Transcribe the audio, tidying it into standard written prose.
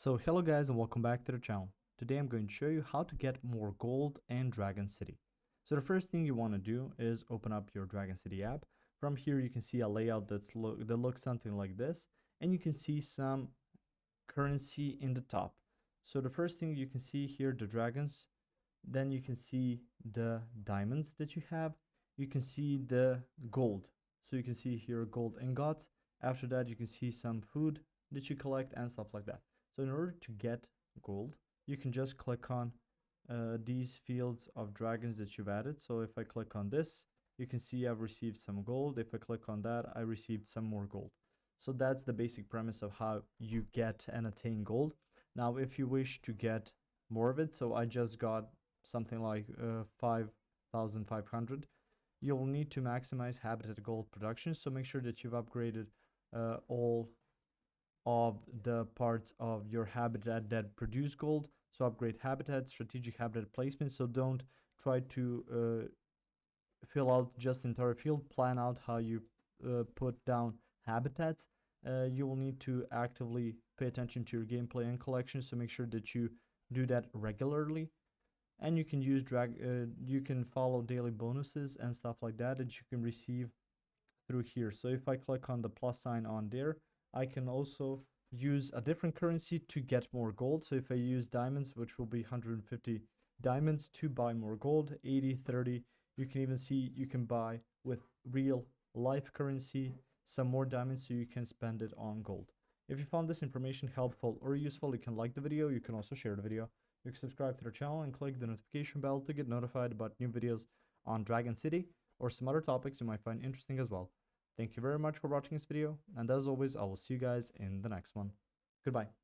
So hello guys and welcome back to the channel. Today I'm going to show you how to get more gold in Dragon City. So the first thing you want to do is open up your Dragon City app. From here you can see a layout that looks something like this, and you can see some currency in the top. So the first thing you can see here, the dragons, then you can see the diamonds that you have, you can see the gold. So you can see here gold ingots. After that you can see some food that you collect and stuff like that. So in order to get gold, you can just click on these fields of dragons that you've added. So if I click on this, you can see I've received some gold. If I click on that, I received some more gold. So that's the basic premise of how you get and attain gold. Now if you wish to get more of it, so I just got something like 5,500. You'll need to maximize habitat gold production, so make sure that you've upgraded all of the parts of your habitat that produce gold. So upgrade habitat, strategic habitat placement. So don't try to fill out just entire field. Plan out how you put down habitats. You will need to actively pay attention to your gameplay and collection. So make sure that you do that regularly. And you can use you can follow daily bonuses and stuff like that you can receive through here. So if I click on the plus sign on there, I can also use a different currency to get more gold. So if I use diamonds, which will be 150 diamonds to buy more gold, 80, 30, you can even see you can buy with real life currency some more diamonds so you can spend it on gold. If you found this information helpful or useful, you can like the video. You can also share the video. You can subscribe to the channel and click the notification bell to get notified about new videos on Dragon City or some other topics you might find interesting as well. Thank you very much for watching this video, and as always, I will see you guys in the next one. Goodbye.